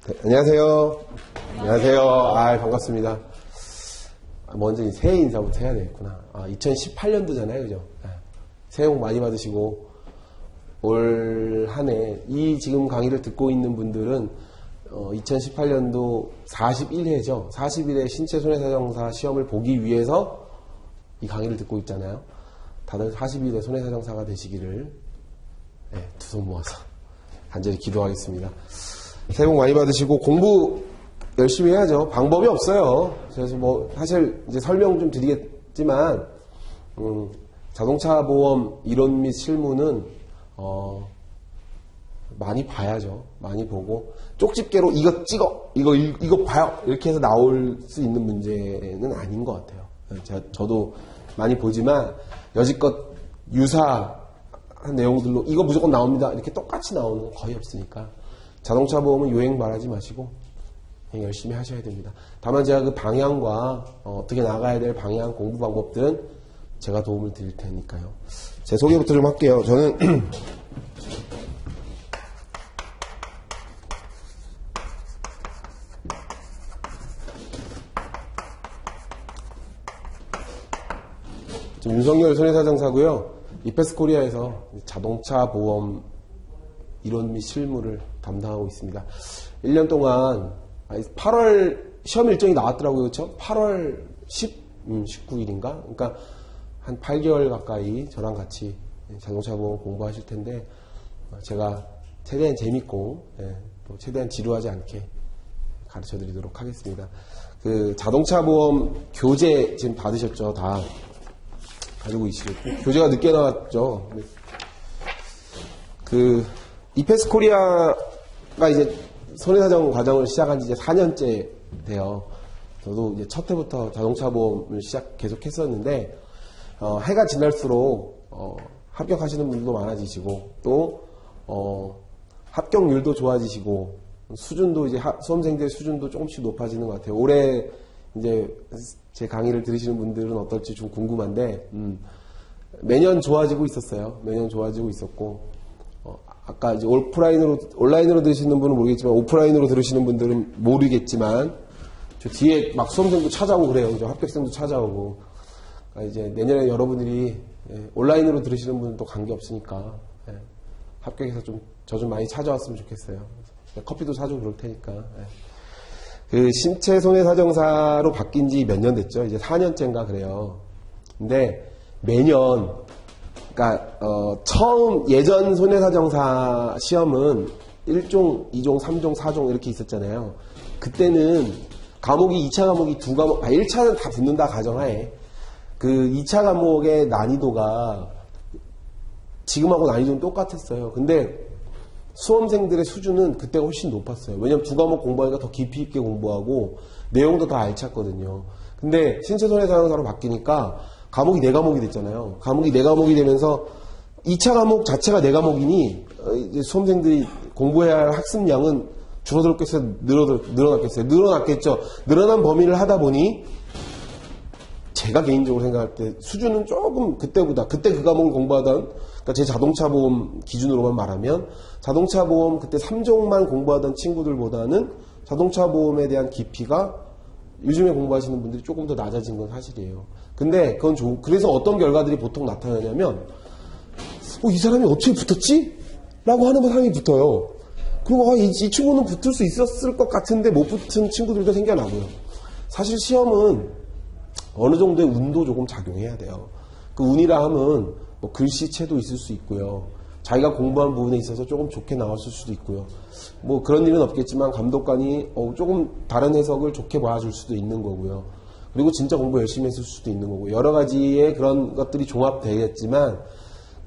네, 안녕하세요. 안녕하세요. 반갑습니다. 먼저 새해 인사부터 해야 되겠구나. 2018년도잖아요, 그죠? 새해 복 많이 받으시고, 올 한 해, 이 지금 강의를 듣고 있는 분들은 2018년도 41회죠. 41회 신체손해사정사 시험을 보기 위해서 이 강의를 듣고 있잖아요. 다들 41회 손해사정사가 되시기를 두 손 모아서 간절히 기도하겠습니다. 새해 복 많이 받으시고 공부 열심히 해야죠. 방법이 없어요. 그래서 사실 이제 설명 좀 드리겠지만 자동차 보험 이론 및 실무는 많이 봐야죠. 많이 보고 쪽집게로 이거 찍어, 이거 봐요. 이렇게 해서 나올 수 있는 문제는 아닌 것 같아요. 저도 많이 보지만 여지껏 유사한 내용들로 이거 무조건 나옵니다. 이렇게 똑같이 나오는 건 거의 없으니까 자동차 보험은 요행 말하지 마시고 열심히 하셔야 됩니다. 다만 제가 그 방향과 어떻게 나가야 될 방향, 공부 방법들은 제가 도움을 드릴 테니까요. 제 소개부터 좀 할게요. 저는 윤석열 손해사정사고요. 이페스코리아에서 자동차 보험 이론 및 실무를 담당하고 있습니다. 1년 동안 8월 시험 일정이 나왔더라고요. 그렇죠? 8월 19일인가? 그러니까 한 8개월 가까이 저랑 같이 자동차 보험 공부하실 텐데 제가 최대한 재밌고 또 최대한 지루하지 않게 가르쳐 드리도록 하겠습니다. 그 자동차 보험 교재 지금 받으셨죠? 다 가지고 계시겠고 교재가 늦게 나왔죠. 그 이페스코리아가 이제 손해사정 과정을 시작한 지 이제 4년째 돼요. 저도 이제 첫 해부터 자동차 보험을 계속 했었는데 해가 지날수록 합격하시는 분들도 많아지시고 또 합격률도 좋아지시고 수준도 이제 수험생들의 수준도 조금씩 높아지는 것 같아요. 올해 이제 제 강의를 들으시는 분들은 어떨지 좀 궁금한데 매년 좋아지고 있었어요. 매년 좋아지고 있었고 아까 이제 온라인으로 들으시는 분은 모르겠지만 오프라인으로 들으시는 분들은 모르겠지만 저 뒤에 막 수험생도 찾아오고 그래요. 그죠? 합격생도 찾아오고 그러니까 이제 내년에 여러분들이 온라인으로 들으시는 분은 또 관계 없으니까 합격해서 저 좀 많이 찾아왔으면 좋겠어요. 커피도 사주고 그럴 테니까. 그 신체 손해사정사로 바뀐 지 몇 년 됐죠? 이제 4년째인가 그래요. 근데 매년 그러니까 처음 예전 손해사정사 시험은 1종, 2종, 3종, 4종 이렇게 있었잖아요. 그때는 과목이 2차 과목이 1차는 다 붙는다 가정하에 그 2차 과목의 난이도가 지금하고 난이도는 똑같았어요. 근데 수험생들의 수준은 그때가 훨씬 높았어요. 왜냐면 두 과목 공부하니까 더 깊이 있게 공부하고 내용도 더 알찼거든요. 근데 신체손해사정사로 바뀌니까 과목이 4과목이 됐잖아요. 과목이 4과목이 되면서 2차 과목 자체가 4과목이니 이제 수험생들이 공부해야 할 학습량은 줄어들었겠어요? 늘어났겠어요? 늘어났겠죠. 늘어난 범위를 하다 보니 제가 개인적으로 생각할 때 수준은 조금 그때 그 과목을 공부하던 그러니까 제 자동차 보험 기준으로만 말하면 자동차 보험 그때 3종만 공부하던 친구들보다는 자동차 보험에 대한 깊이가 요즘에 공부하시는 분들이 조금 더 낮아진 건 사실이에요. 근데 그건 그래서 어떤 결과들이 보통 나타나냐면 이 사람이 어떻게 붙었지? 라고 하는 사람이 붙어요. 그리고 이 친구는 붙을 수 있었을 것 같은데 못 붙은 친구들도 생겨나고요. 사실 시험은 어느 정도의 운도 조금 작용해야 돼요. 그 운이라 함은 글씨체도 있을 수 있고요. 자기가 공부한 부분에 있어서 조금 좋게 나왔을 수도 있고요. 그런 일은 없겠지만 감독관이 조금 다른 해석을 좋게 봐줄 수도 있는 거고요. 그리고 진짜 공부 열심히 했을 수도 있는 거고 여러 가지의 그런 것들이 종합되겠지만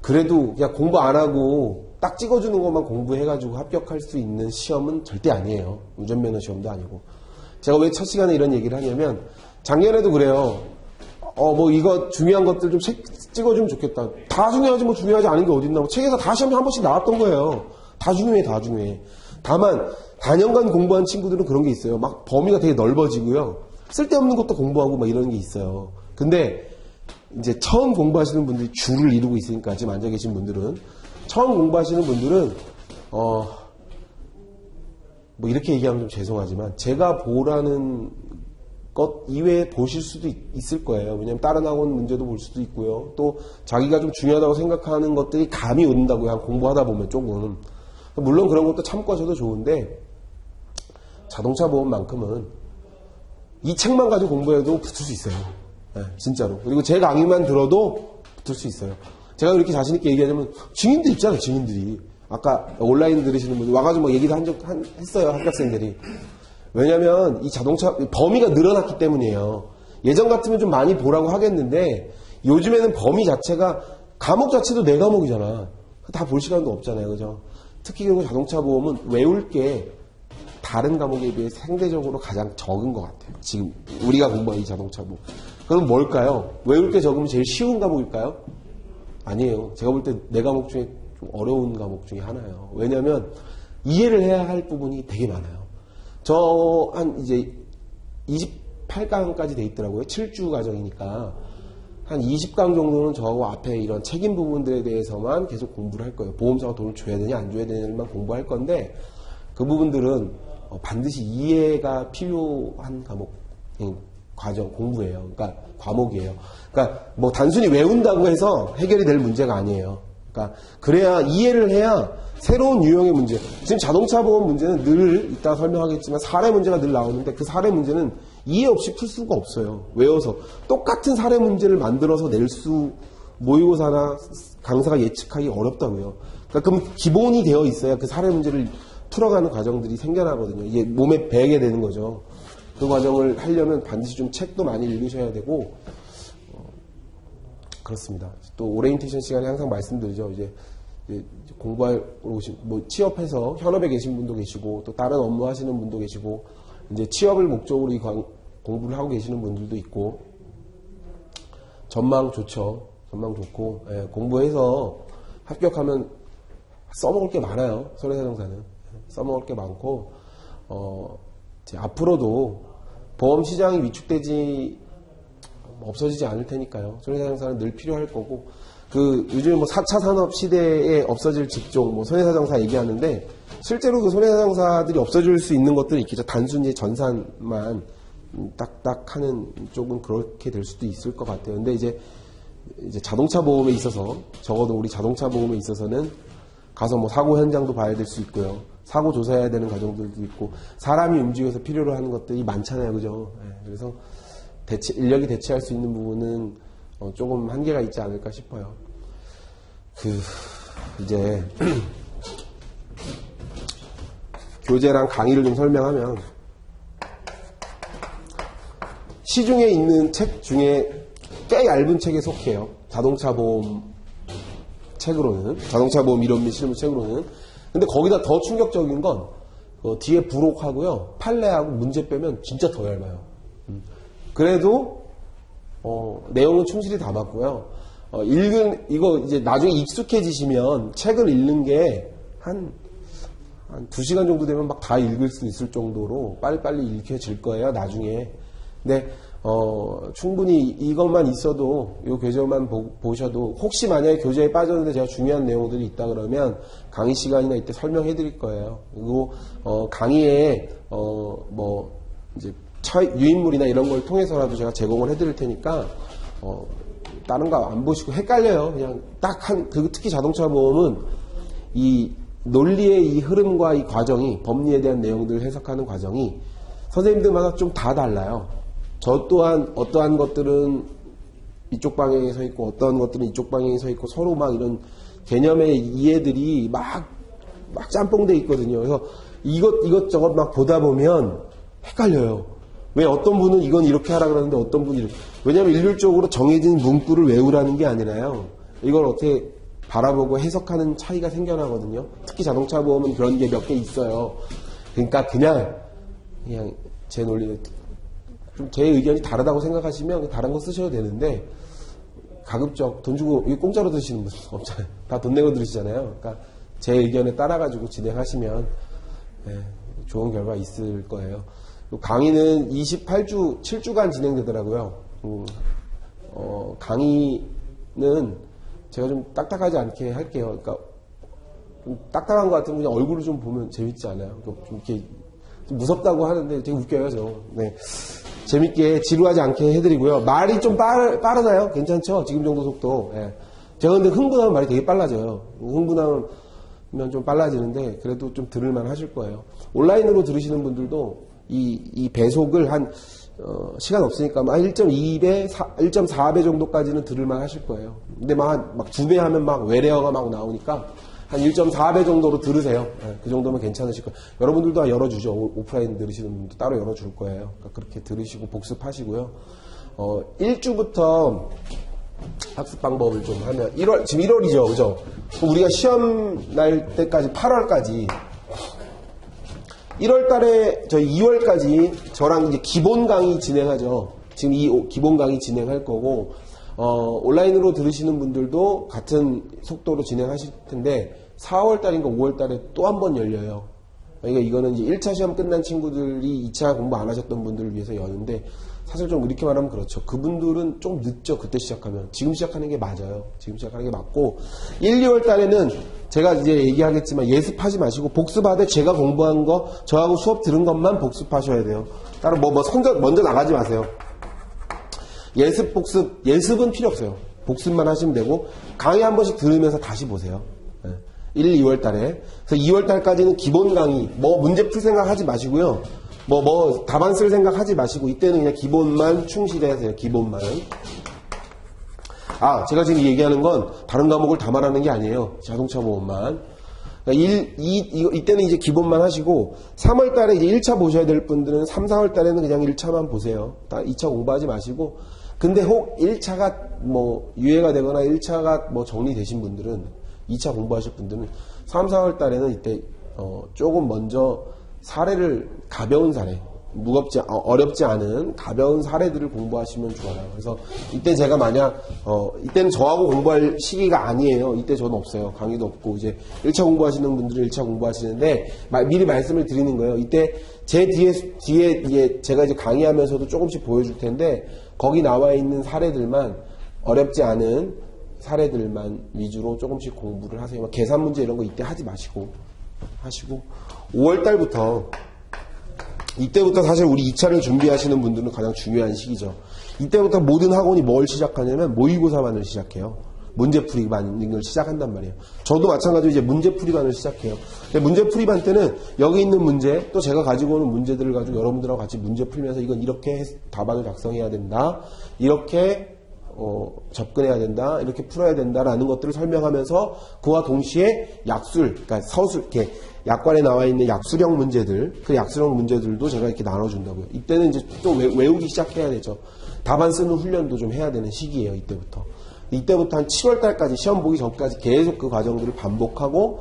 그래도 그냥 공부 안 하고 딱 찍어주는 것만 공부해가지고 합격할 수 있는 시험은 절대 아니에요. 운전면허 시험도 아니고. 제가 왜 첫 시간에 이런 얘기를 하냐면 작년에도 그래요. 이거 중요한 것들 좀 찍어주면 좋겠다. 다 중요하지 중요하지 않은 게 어딨나. 책에서 다 시험이 한 번씩 나왔던 거예요. 다 중요해. 다만 4년간 공부한 친구들은 그런 게 있어요. 막 범위가 되게 넓어지고요. 쓸데없는 것도 공부하고 막 이런 게 있어요. 근데 이제 처음 공부하시는 분들이 줄을 이루고 있으니까 지금 앉아 계신 분들은 처음 공부하시는 분들은 뭐 이렇게 얘기하면 좀 죄송하지만 제가 보라는 것 이외에 보실 수도 있을 거예요. 왜냐면 다른 학원 문제도 볼 수도 있고요. 또 자기가 좀 중요하다고 생각하는 것들이 감이 온다고요. 공부하다 보면 조금. 물론 그런 것도 참고 하셔도 좋은데 자동차 보험만큼은 이 책만 가지고 공부해도 붙을 수 있어요. 네, 진짜로. 그리고 제 강의만 들어도 붙을 수 있어요. 제가 이렇게 자신있게 얘기하자면 증인들 있잖아요. 증인들이. 아까 온라인 들으시는 분들 와가지고 뭐 얘기도 했어요. 학교생들이. 왜냐면 이 자동차 범위가 늘어났기 때문이에요. 예전 같으면 좀 많이 보라고 하겠는데 요즘에는 범위 자체가 과목 자체도 4과목이잖아. 다 볼 시간도 없잖아요. 그죠? 특히 그리고 자동차 보험은 외울 게 다른 과목에 비해 상대적으로 가장 적은 것 같아요. 지금 우리가 공부한 이 자동차 보험. 그럼 뭘까요? 외울 게 적으면 제일 쉬운 과목일까요? 아니에요. 제가 볼 때 4과목 중에 좀 어려운 과목 중에 하나예요. 왜냐면 이해를 해야 할 부분이 되게 많아요. 저 한 이제 28강까지 돼 있더라고요. 7주 과정이니까 한 20강 정도는 저하고 앞에 이런 책임 부분들에 대해서만 계속 공부를 할 거예요. 보험사가 돈을 줘야 되냐 안 줘야 되냐만 공부할 건데 그 부분들은 반드시 이해가 필요한 과정 공부예요. 그러니까 과목이에요. 그러니까 뭐 단순히 외운다고 해서 해결이 될 문제가 아니에요. 그러니까 그래야 이해를 해야 새로운 유형의 문제. 지금 자동차 보험 문제는 늘 이따 설명하겠지만 사례 문제가 늘 나오는데 그 사례 문제는 이해 없이 풀 수가 없어요. 외워서 똑같은 사례 문제를 만들어서 낼 수 모의고사나 강사가 예측하기 어렵다고요. 그러니까 그럼 기본이 되어 있어야 그 사례 문제를 풀어가는 과정들이 생겨나거든요. 이게 몸에 배게 되는 거죠. 그 과정을 하려면 반드시 좀 책도 많이 읽으셔야 되고 그렇습니다. 또 오리엔테이션 시간에 항상 말씀드리죠. 이제 공부하러 오신 뭐 취업해서 현업에 계신 분도 계시고 또 다른 업무 하시는 분도 계시고 이제 취업을 목적으로 이 공부를 하고 계시는 분들도 있고 전망 좋죠. 전망 좋고 공부해서 합격하면 써먹을 게 많아요. 손해사정사는 써먹을 게 많고 이제 앞으로도 보험 시장이 위축되지 없어지지 않을 테니까요. 손해사정사는 늘 필요할 거고 요즘 뭐 4차 산업 시대에 없어질 직종, 뭐 손해사정사 얘기하는데 실제로 그 손해사정사들이 없어질 수 있는 것들이 있겠죠. 단순히 전산만 딱딱 하는 쪽은 그렇게 될 수도 있을 것 같아요. 근데 이제 자동차 보험에 있어서 적어도 우리 자동차 보험에 있어서는 가서 뭐 사고 현장도 봐야 될 수 있고요. 사고 조사해야 되는 과정들도 있고 사람이 움직여서 필요로 하는 것들이 많잖아요. 그죠? 그래서 인력이 대체할 수 있는 부분은 조금 한계가 있지 않을까 싶어요. 이제 교재랑 강의를 좀 설명하면 시중에 있는 책 중에 꽤 얇은 책에 속해요. 자동차 보험 책으로는 자동차 보험 이론 및 실무 책으로는. 근데 거기다 더 충격적인 건 뒤에 부록하고요 판례하고 문제 빼면 진짜 더 얇아요. 그래도 내용은 충실히 담았고요. 이거 이제 나중에 익숙해지시면 책을 읽는 게 한 2시간 정도 되면 막 다 읽을 수 있을 정도로 빨리빨리 읽혀질 거예요, 나중에. 근데, 충분히 이것만 있어도, 이 교재만 보셔도, 혹시 만약에 교재에 빠졌는데 제가 중요한 내용들이 있다 그러면 강의 시간이나 이때 설명해 드릴 거예요. 그리고, 강의에, 이제, 유인물이나 이런 걸 통해서라도 제가 제공을 해드릴 테니까 다른 거 안 보시고 헷갈려요. 그냥 특히 자동차 보험은 이 논리의 이 흐름과 이 과정이 법리에 대한 내용들을 해석하는 과정이 선생님들마다 좀 다 달라요. 저 또한 어떠한 것들은 이쪽 방향에 서 있고 어떠한 것들은 이쪽 방향에 서 있고 서로 막 이런 개념의 이해들이 막 짬뽕돼 있거든요. 그래서 이것저것 막 보다 보면 헷갈려요. 왜 어떤 분은 이건 이렇게 하라 그러는데 어떤 분이 이렇게. 왜냐하면 일률적으로 정해진 문구를 외우라는 게 아니라요. 이걸 어떻게 바라보고 해석하는 차이가 생겨나거든요. 특히 자동차 보험은 그런 게 몇 개 있어요. 그러니까 그냥 제 논리는 좀 제 의견이 다르다고 생각하시면 다른 거 쓰셔도 되는데 가급적 돈 주고 이거 공짜로 드시는 분 없잖아요. 다 돈 내고 들으시잖아요. 그러니까 제 의견에 따라가지고 진행하시면 좋은 결과 있을 거예요. 강의는 28주, 7주간 진행되더라고요. 강의는 제가 좀 딱딱하지 않게 할게요. 그러니까 좀 딱딱한 것 같으면 그냥 얼굴을 좀 보면 재밌지 않아요? 좀 이렇게 좀 무섭다고 하는데 되게 웃겨요, 저. 네. 재밌게 지루하지 않게 해드리고요. 말이 좀 빠르나요? 괜찮죠? 지금 정도 속도. 예. 제가 근데 흥분하면 말이 되게 빨라져요. 흥분하면 좀 빨라지는데 그래도 좀 들을만 하실 거예요. 온라인으로 들으시는 분들도 이 배속을 시간 없으니까 한 1.2배, 1.4배 정도까지는 들을만 하실 거예요. 근데 막 2배 하면 막 외래어가 막 나오니까 한 1.4배 정도로 들으세요. 네, 그 정도면 괜찮으실 거예요. 여러분들도 열어주죠. 오프라인 들으시는 분도 따로 열어줄 거예요. 그러니까 그렇게 들으시고 복습하시고요. 1주부터 학습 방법을 좀 하면 지금 1월이죠. 그죠? 우리가 시험 날 때까지 8월까지 1월 달에 저희 2월까지 저랑 이제 기본 강의 진행하죠. 지금 이 기본 강의 진행할 거고 온라인으로 들으시는 분들도 같은 속도로 진행하실 텐데 4월 달인가 5월 달에 또 한 번 열려요. 그러니까 이거는 이제 1차 시험 끝난 친구들이 2차 공부 안 하셨던 분들을 위해서 여는데 사실 좀 이렇게 말하면 그렇죠. 그분들은 좀 늦죠. 그때 시작하면. 지금 시작하는 게 맞아요. 지금 시작하는 게 맞고 1, 2월 달에는 제가 이제 얘기하겠지만 예습하지 마시고 복습하되 제가 공부한 거 저하고 수업 들은 것만 복습하셔야 돼요. 따로 먼저 나가지 마세요. 예습 복습 예습은 필요 없어요. 복습만 하시면 되고 강의 한 번씩 들으면서 다시 보세요. 1, 2월 달에. 그래서 2월 달까지는 기본 강의 문제 풀 생각 하지 마시고요. 답안 쓸 생각 하지 마시고, 이때는 그냥 기본만 충실하세요. 기본만. 제가 지금 얘기하는 건 다른 과목을 다 말하는 게 아니에요. 자동차 보험만. 그러니까 이때는 이제 기본만 하시고, 3월 달에 이제 1차 보셔야 될 분들은 3, 4월 달에는 그냥 1차만 보세요. 2차 공부하지 마시고, 근데 혹 1차가 유예가 되거나 1차가 정리되신 분들은, 2차 공부하실 분들은 3, 4월 달에는 이때, 조금 먼저 사례를 가벼운 사례, 어렵지 않은 가벼운 사례들을 공부하시면 좋아요. 그래서 이때 제가 이때는 저하고 공부할 시기가 아니에요. 이때 저는 없어요. 강의도 없고, 이제 1차 공부하시는 분들은 1차 공부하시는데, 미리 말씀을 드리는 거예요. 이때 제 뒤에 제가 이제 강의하면서도 조금씩 보여줄 텐데, 거기 나와 있는 사례들만, 어렵지 않은 사례들만 위주로 조금씩 공부를 하세요. 계산 문제 이런 거 이때 하지 마시고, 하시고, 5월 달부터, 이때부터 사실 우리 2차를 준비하시는 분들은 가장 중요한 시기죠. 이때부터 모든 학원이 뭘 시작하냐면 모의고사반을 시작해요. 문제풀이반 걸 시작한단 말이에요. 저도 마찬가지로 이제 문제풀이반을 시작해요. 근데 문제풀이반 때는 여기 있는 문제, 또 제가 가지고 오는 문제들을 가지고 여러분들하고 같이 문제 풀면서 이건 이렇게 답안을 작성해야 된다. 이렇게 접근해야 된다. 이렇게 풀어야 된다라는 것들을 설명하면서 그와 동시에 약술, 그러니까 서술, 이렇게 약관에 나와 있는 약술형 문제들, 그 약술형 문제들도 제가 이렇게 나눠준다고요. 이때는 이제 또 외우기 시작해야 되죠. 답안 쓰는 훈련도 좀 해야 되는 시기예요. 이때부터 한 7월 달까지 시험 보기 전까지 계속 그 과정들을 반복하고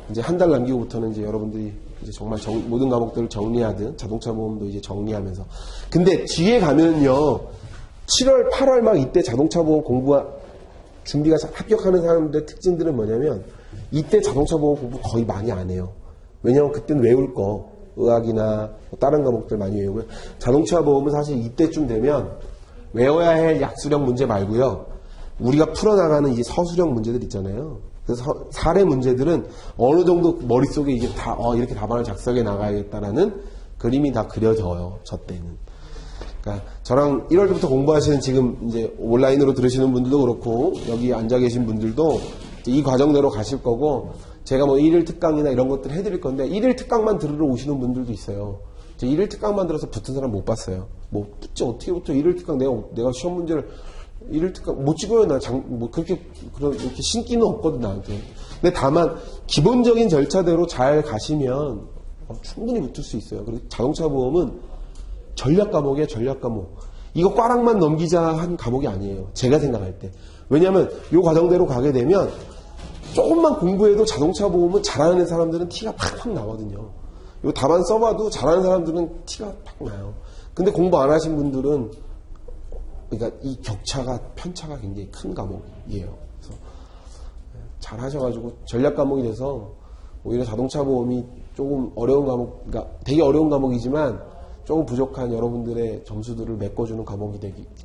이제 한 달 남기고부터는 이제 여러분들이 이제 정말 모든 과목들을 정리하듯 자동차 보험도 이제 정리하면서. 근데 뒤에 가면요. 7월, 8월 막 이때 자동차 보험 준비가 합격하는 사람들의 특징들은 뭐냐면 이때 자동차 보험 공부 거의 많이 안 해요. 왜냐면 그때는 외울 거, 의학이나 다른 과목들 많이 외우고요. 자동차 보험은 사실 이때쯤 되면 외워야 할 약수령 문제 말고요. 우리가 풀어나가는 이제 서술형 문제들 있잖아요. 그래서 사례 문제들은 어느 정도 머릿속에 이제 다, 이렇게 답안을 작성해 나가야겠다라는 그림이 다 그려져요. 저 때는. 그러니까 저랑 1월부터 공부하시는 지금 이제 온라인으로 들으시는 분들도 그렇고 여기 앉아 계신 분들도 이 과정대로 가실 거고 제가 1일 특강이나 이런 것들 해드릴 건데 1일 특강만 들으러 오시는 분들도 있어요. 1일 특강만 들어서 붙은 사람 못 봤어요. 붙지 어떻게 붙어? 1일 특강 내가 시험 문제를 1일 특강 못 찍어요. 그렇게 신기는 없거든 나한테. 근데 다만 기본적인 절차대로 잘 가시면 충분히 붙을 수 있어요. 그리고 자동차 보험은 전략 과목이에요. 전략 과목. 이거 꽈락만 넘기자 한 과목이 아니에요. 제가 생각할 때. 왜냐하면 이 과정대로 가게 되면 조금만 공부해도 자동차 보험은 잘하는 사람들은 티가 팍팍 나거든요. 이 답안 써봐도 잘하는 사람들은 티가 팍 나요. 근데 공부 안 하신 분들은 그러니까 이 편차가 굉장히 큰 과목이에요. 그래서 잘 하셔가지고 전략 과목이 돼서 오히려 자동차 보험이 조금 어려운 과목, 그러니까 되게 어려운 과목이지만 조금 부족한 여러분들의 점수들을 메꿔주는 과목이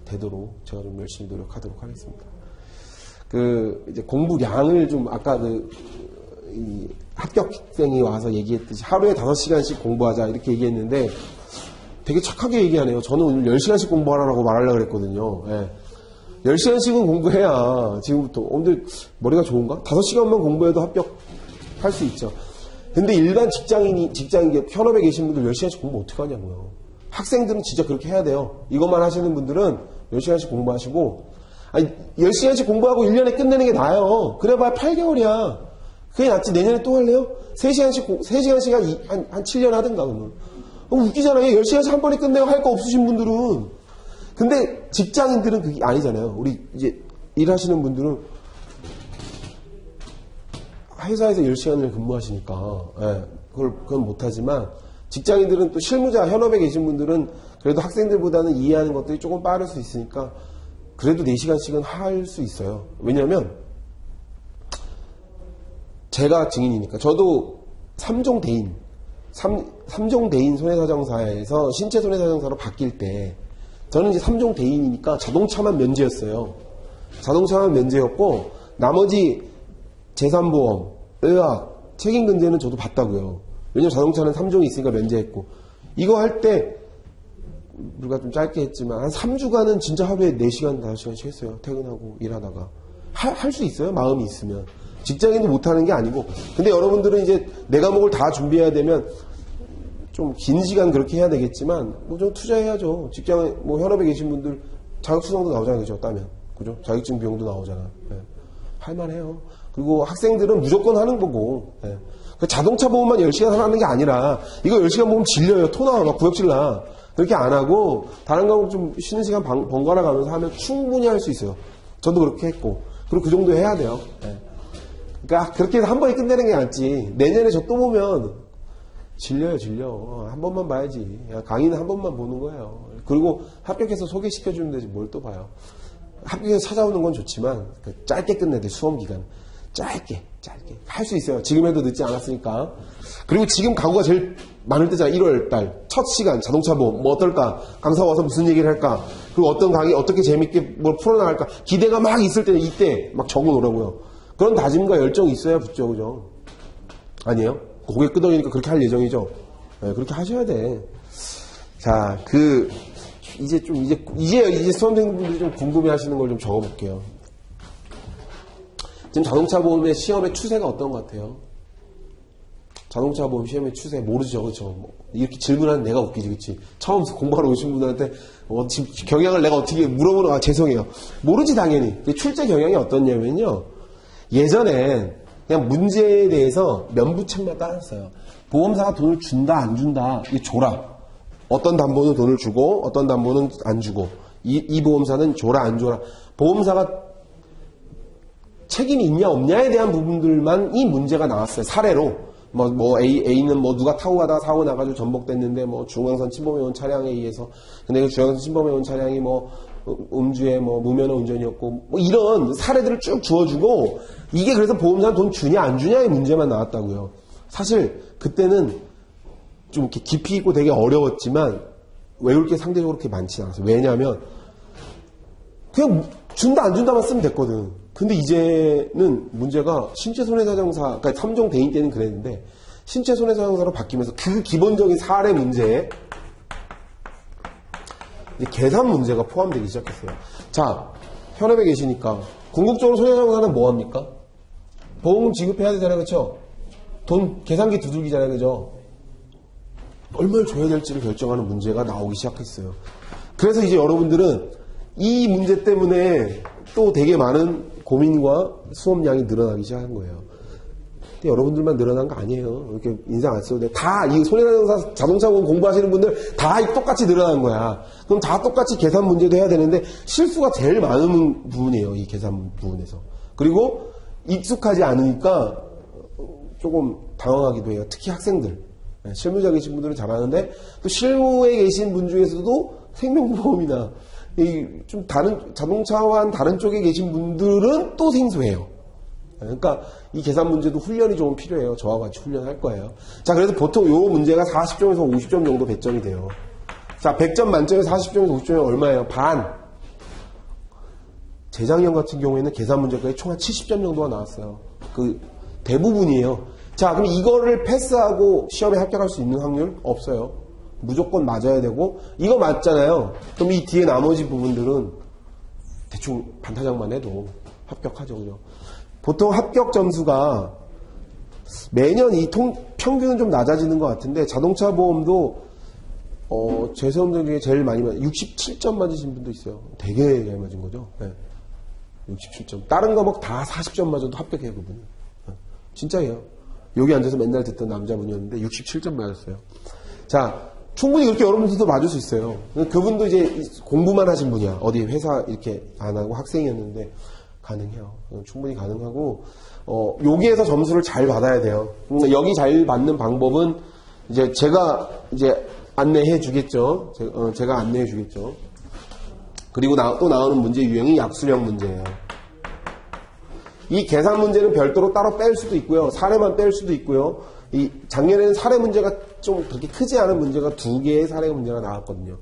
되도록 제가 좀 열심히 노력하도록 하겠습니다. 이제 공부량을 좀 아까 이 합격생이 와서 얘기했듯이 하루에 5시간씩 공부하자 이렇게 얘기했는데 되게 착하게 얘기하네요. 저는 오늘 10시간씩 공부하라고 말하려고 그랬거든요. 예. 10시간씩은 공부해야 지금부터 오늘 머리가 좋은가? 5시간만 공부해도 합격할 수 있죠. 근데 일반 직장 현업에 계신 분들 10시간씩 공부 어떻게 하냐고요. 학생들은 진짜 그렇게 해야 돼요. 이것만 하시는 분들은 10시간씩 공부하시고, 아니, 10시간씩 공부하고 1년에 끝내는 게 나아요. 그래봐야 8개월이야. 그게 낫지. 내년에 또 할래요? 3시간씩 한 7년 하든가, 그러면. 웃기잖아요. 10시간씩 한 번에 끝내고 할 거 없으신 분들은. 근데 직장인들은 그게 아니잖아요. 우리 이제 일하시는 분들은 회사에서 10시간을 근무하시니까, 예, 그건 못하지만, 직장인들은 또 실무자, 현업에 계신 분들은 그래도 학생들보다는 이해하는 것들이 조금 빠를 수 있으니까, 그래도 4시간씩은 할 수 있어요. 왜냐면, 제가 증인이니까. 저도 3종 대인 손해사정사에서 신체 손해사정사로 바뀔 때, 저는 이제 3종 대인이니까 자동차만 면제였어요. 자동차만 면제였고, 나머지 재산보험, 의학, 책임근제는 저도 봤다고요. 왜냐면 자동차는 3종이 있으니까 면제했고. 이거 할 때, 우리가 좀 짧게 했지만, 한 3주간은 진짜 하루에 4시간, 5시간씩 했어요. 퇴근하고 일하다가. 할 수 있어요. 마음이 있으면. 직장인도 못하는 게 아니고. 근데 여러분들은 이제 내 과목을 다 준비해야 되면, 좀 긴 시간 그렇게 해야 되겠지만, 뭐 좀 투자해야죠. 직장, 뭐 현업에 계신 분들, 자격수당도 나오잖아요. 그죠? 따면. 그죠? 자격증 비용도 나오잖아. 네. 할만해요. 그리고 학생들은 무조건 하는 거고, 네. 자동차 보험만 10시간 하는 게 아니라, 이거 10시간 보면 질려요. 토 나와, 막 구역질 나. 그렇게 안 하고, 다른 과목 좀 쉬는 시간 번갈아 가면서 하면 충분히 할 수 있어요. 저도 그렇게 했고. 그리고 그 정도 해야 돼요. 네. 그러니까 그렇게 해서 한 번에 끝내는 게 낫지. 내년에 저 또 보면, 질려. 한 번만 봐야지. 강의는 한 번만 보는 거예요. 그리고 합격해서 소개시켜주면 되지, 뭘 또 봐요. 합격해서 찾아오는 건 좋지만, 짧게 끝내야 돼, 수험기간. 짧게. 할 수 있어요. 지금 해도 늦지 않았으니까. 그리고 지금 가구가 제일 많을 때잖아. 1월달. 첫 시간, 자동차 보험. 뭐 어떨까? 강사 와서 무슨 얘기를 할까? 그리고 어떤 강의, 어떻게 재밌게 뭘 풀어나갈까? 기대가 막 있을 때는 이때 막 적어 놓으라고요. 그런 다짐과 열정이 있어야 붙죠, 그죠? 아니에요? 고개 끄덕이니까 그렇게 할 예정이죠? 네, 그렇게 하셔야 돼. 자, 이제 수험생분들이 좀 궁금해 하시는 걸 좀 적어 볼게요. 지금 자동차 보험의 시험의 추세가 어떤 것 같아요? 자동차 보험 시험의 추세 모르죠, 그렇죠? 뭐 이렇게 질문하는 내가 웃기지, 그렇지? 처음 공부하러 오신 분한테 지금 경향을 내가 어떻게 물어보는 죄송해요. 모르지 당연히. 출제 경향이 어떻냐면요. 예전엔 그냥 문제에 대해서 면부책만 따졌어요. 보험사가 돈을 준다, 안 준다, 이게 줘라. 어떤 담보는 돈을 주고, 어떤 담보는 안 주고, 이 보험사는 줘라, 안 줘라. 보험사가 책임이 있냐, 없냐에 대한 부분들만 이 문제가 나왔어요. 사례로. A는 누가 타고 가다가 사고 나가지고 전복됐는데, 중앙선 침범해 온 차량에 의해서. 근데 그 중앙선 침범해 온 차량이 음주에 무면허 운전이었고, 이런 사례들을 쭉 주어주고, 이게 그래서 보험사는 돈 주냐, 안 주냐의 문제만 나왔다고요. 사실, 그때는 좀 이렇게 깊이 있고 되게 어려웠지만, 외울 게 상대적으로 그렇게 많지 않았어요. 왜냐하면, 그냥 준다, 안 준다만 쓰면 됐거든. 근데 이제는 문제가 신체손해사정사, 그러니까 3종 대인 때는 그랬는데, 신체손해사정사로 바뀌면서 그 기본적인 사례 문제에 계산 문제가 포함되기 시작했어요. 자, 현업에 계시니까 궁극적으로 손해사정사는 뭐합니까? 보험금 지급해야 되잖아요, 그렇죠? 돈 계산기 두들기잖아요, 그죠? 얼마를 줘야 될지를 결정하는 문제가 나오기 시작했어요. 그래서 이제 여러분들은 이 문제 때문에 또 되게 많은 고민과 수업량이 늘어나기 시작한 거예요. 근데 여러분들만 늘어난 거 아니에요. 이렇게 인상 안 써도 돼. 다 이 손해사정사 자동차 보험 공부하시는 분들 다 똑같이 늘어난 거야. 그럼 다 똑같이 계산 문제도 해야 되는데 실수가 제일 많은 부분이에요. 이 계산 부분에서. 그리고 익숙하지 않으니까 조금 당황하기도 해요. 특히 학생들. 실무자 계신 분들은 잘하는데 또 실무에 계신 분 중에서도 생명보험이나 좀 다른 자동차와는 다른 쪽에 계신 분들은 또 생소해요. 그러니까 이 계산 문제도 훈련이 좀 필요해요. 저와 같이 훈련할 거예요. 자, 그래서 보통 요 문제가 40점에서 50점 정도 배점이 돼요. 자, 100점 만점에 40점에서 50점이 얼마예요? 반. 재작년 같은 경우에는 계산 문제까지 총 한 70점 정도가 나왔어요. 대부분이에요. 자, 그럼 이거를 패스하고 시험에 합격할 수 있는 확률? 없어요. 무조건 맞아야 되고, 이거 맞잖아요. 그럼 이 뒤에 나머지 부분들은 대충 반타작만 해도 합격하죠. 그죠? 보통 합격 점수가 매년 평균은 좀 낮아지는 것 같은데, 자동차 보험도, 제 시험생 중에 제일 많이 67점 맞으신 분도 있어요. 되게 잘 맞은 거죠. 네. 67점. 다른 과목 다 40점 맞아도 합격해요, 그분은. 진짜예요. 여기 앉아서 맨날 듣던 남자분이었는데 67점 맞았어요. 자, 충분히 그렇게 여러분들도 맞을 수 있어요. 그분도 이제 공부만 하신 분이야. 어디 회사 이렇게 안 하고 학생이었는데 가능해요. 충분히 가능하고, 여기에서 점수를 잘 받아야 돼요. 여기 잘 받는 방법은 이제 제가 이제 안내해 주겠죠. 제가 안내해 주겠죠. 그리고 또 나오는 문제 유형이 약수령 문제예요. 이 계산 문제는 별도로 따로 뺄 수도 있고요. 사례만 뺄 수도 있고요. 작년에는 사례 문제가 좀 그렇게 크지 않은 문제가 2개의 사례 문제가 나왔거든요.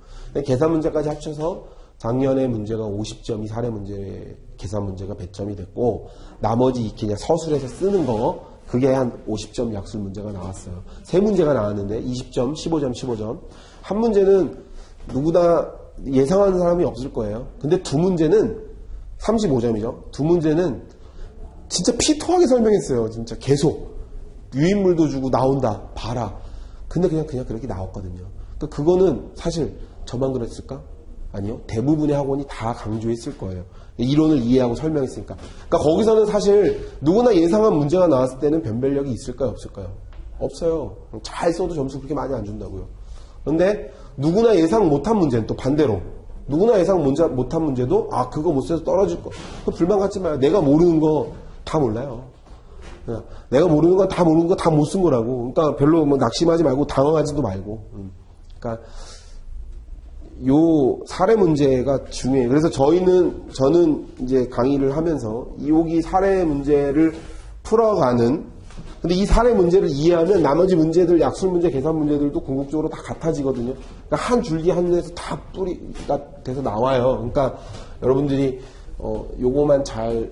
계산 문제까지 합쳐서 작년에 문제가 50점이 사례 문제, 계산 문제가 100점이 됐고, 나머지 이렇게 그냥 서술해서 쓰는 거, 그게 한 50점 약술 문제가 나왔어요. 3문제가 나왔는데 20점, 15점, 15점. 한 문제는 누구나 예상하는 사람이 없을 거예요. 근데 2문제는 35점이죠. 2문제는 진짜 피토하게 설명했어요. 진짜 계속. 유인물도 주고 나온다. 봐라. 근데 그냥 그렇게 나왔거든요. 그러니까 그거는 사실 저만 그랬을까? 아니요. 대부분의 학원이 다 강조했을 거예요. 이론을 이해하고 설명했으니까. 그러니까 거기서는 사실 누구나 예상한 문제가 나왔을 때는 변별력이 있을까요? 없을까요? 없어요. 잘 써도 점수 그렇게 많이 안 준다고요. 그런데 누구나 예상 못한 문제는 또 반대로. 누구나 예상 못한 문제도 그거 못 써서 떨어질 거. 불만 갖지 마요. 내가 모르는 거 다 몰라요. 내가 모르는 건 다 모르는 거 다 못 쓴 거라고. 그러니까 별로 뭐 낙심하지 말고 당황하지도 말고. 그러니까 요 사례 문제가 중요해요. 그래서 저는 이제 강의를 하면서 여기 사례 문제를 풀어가는, 근데 이 사례 문제를 이해하면 나머지 문제들, 약술 문제, 계산 문제들도 궁극적으로 다 같아지거든요. 그러니까 한 줄기 한에서 다 뿌리가 돼서 나와요. 그러니까 여러분들이 요거만 잘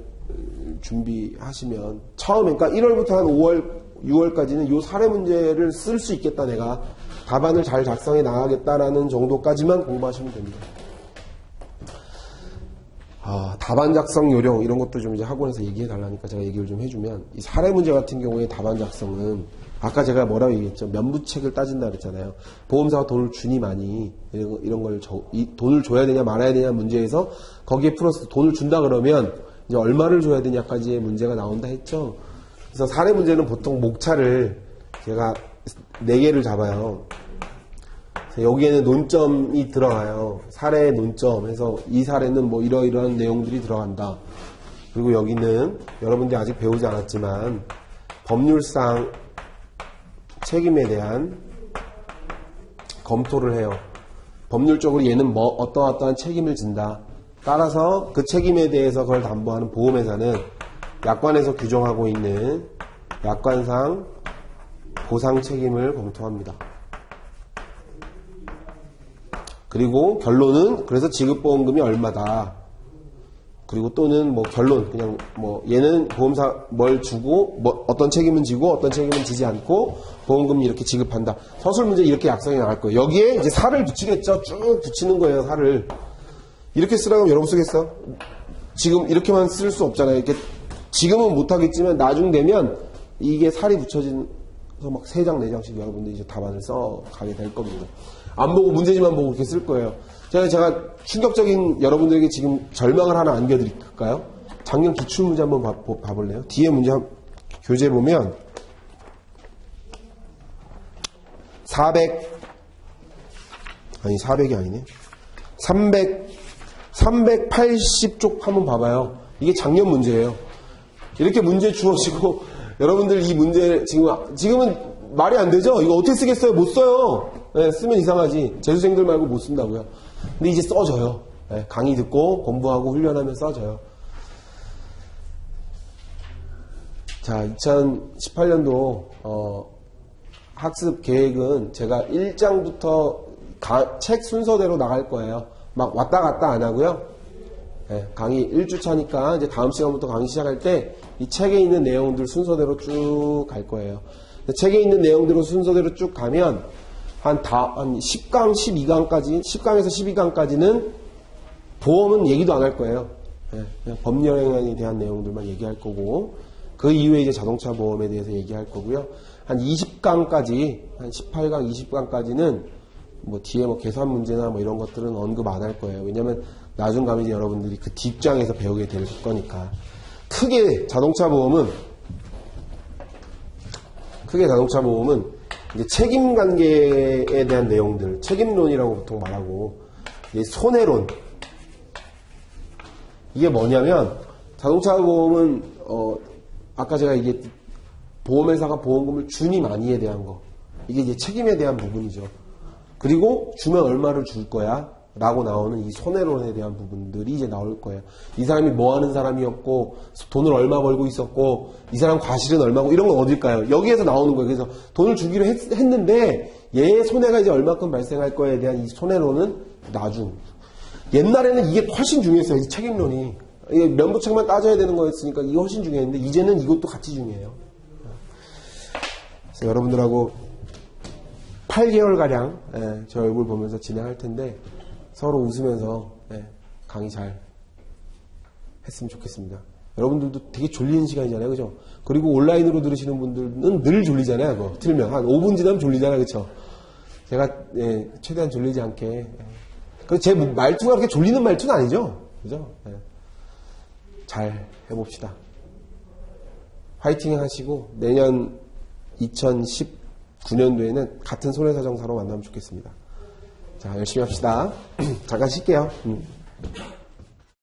준비하시면 처음에, 그러니까 1월부터 한 5월, 6월까지는 요 사례 문제를 쓸 수 있겠다, 내가 답안을 잘 작성해 나가겠다라는 정도까지만 공부하시면 됩니다. 답안 작성 요령 이런 것도 좀 이제 학원에서 얘기해 달라니까 제가 얘기를 좀 해주면, 이 사례 문제 같은 경우에 답안 작성은 아까 제가 뭐라고 얘기했죠? 면부책을 따진다 그랬잖아요. 보험사가 돈을 주니 많이 이런 걸 돈을 줘야 되냐 말아야 되냐 문제에서 거기에 플러스 돈을 준다 그러면 이제 얼마를 줘야 되냐까지의 문제가 나온다 했죠. 그래서 사례 문제는 보통 목차를 제가 4개를 잡아요. 여기에는 논점이 들어가요. 사례 논점 해서 이 사례는 뭐 이러이러한 내용들이 들어간다. 그리고 여기는 여러분들이 아직 배우지 않았지만 법률상 책임에 대한 검토를 해요. 법률적으로 얘는 어떠한 책임을 진다. 따라서 그 책임에 대해서 그걸 담보하는 보험회사는 약관에서 규정하고 있는 약관상 보상 책임을 검토합니다. 그리고 결론은 그래서 지급보험금이 얼마다. 그리고 또는 뭐 결론, 그냥 뭐 얘는 보험사 뭘 주고 뭐 어떤 책임은 지고 어떤 책임은 지지 않고 보험금이 이렇게 지급한다. 서술 문제 이렇게 약성이 나갈 거예요. 여기에 이제 살을 붙이겠죠. 쭉 붙이는 거예요, 살을. 이렇게 쓰라고 여러분 쓰겠어? 지금 이렇게만 쓸 수 없잖아요. 이렇게 지금은 못하겠지만 나중 되면 이게 살이 붙여진 막 3장, 4장씩 여러분들이 이제 답안을 써 가게 될 겁니다. 안 보고 문제지만 보고 그렇게 쓸 거예요. 제가 충격적인 여러분들에게 지금 절망을 하나 안겨드릴까요? 작년 기출문제 한번 봐볼래요? 뒤에 문제 교재 보면 400이 아니네. 380쪽 한번 봐봐요. 이게 작년 문제예요. 이렇게 문제 주어지고 여러분들 이 문제 지금은 말이 안 되죠? 이거 어떻게 쓰겠어요? 못 써요. 네, 쓰면 이상하지. 재수생들 말고 못 쓴다고요. 근데 이제 써져요. 네, 강의 듣고 공부하고 훈련하면 써져요. 자, 2018년도 학습 계획은 제가 1장부터 책 순서대로 나갈 거예요. 막 왔다 갔다 안 하고요. 네, 강의 1주차니까 이제 다음 시간부터 강의 시작할 때 이 책에 있는 내용들 순서대로 쭉 갈 거예요. 책에 있는 내용대로 순서대로 쭉 가면 한 10강, 12강까지, 10강에서 12강까지는 보험은 얘기도 안 할 거예요. 그냥 법령에 대한 내용들만 얘기할 거고, 그 이후에 이제 자동차 보험에 대해서 얘기할 거고요. 한 20강까지, 한 18강, 20강까지는 뭐 뒤에 뭐 계산 문제나 뭐 이런 것들은 언급 안 할 거예요. 왜냐면 나중 가면 이제 여러분들이 그 뒷장에서 배우게 될 거니까. 크게 자동차 보험은 이제 책임 관계에 대한 내용들, 책임론이라고 보통 말하고, 이제 손해론. 이게 뭐냐면, 자동차 보험은, 아까 제가 이게 보험회사가 보험금을 주니 마니에 대한 거. 이게 이제 책임에 대한 부분이죠. 그리고 주면 얼마를 줄 거야? 라고 나오는 이 손해론에 대한 부분들이 이제 나올 거예요. 이 사람이 뭐 하는 사람이었고, 돈을 얼마 벌고 있었고, 이 사람 과실은 얼마고, 이런 건 어딜까요? 여기에서 나오는 거예요. 그래서 돈을 주기로 했는데, 얘의 손해가 이제 얼마큼 발생할 거에 대한 이 손해론은 나중. 옛날에는 이게 훨씬 중요했어요. 이 책임론이. 이게 면부책만 따져야 되는 거였으니까 이게 훨씬 중요했는데, 이제는 이것도 같이 중요해요. 그래서 여러분들하고 8개월가량, 제 얼굴 보면서 진행할 텐데, 서로 웃으면서 강의 잘 했으면 좋겠습니다. 여러분들도 되게 졸리는 시간이잖아요, 그죠? 그리고 온라인으로 들으시는 분들은 늘 졸리잖아요, 그거 틀면 한 5분 지나면 졸리잖아요, 그죠? 제가 최대한 졸리지 않게. 그래서 제 말투가 그렇게 졸리는 말투는 아니죠, 그죠? 잘 해봅시다. 화이팅 하시고 내년 2019년도에는 같은 손해사정사로 만나면 좋겠습니다. 자, 열심히 합시다. 잠깐 쉴게요.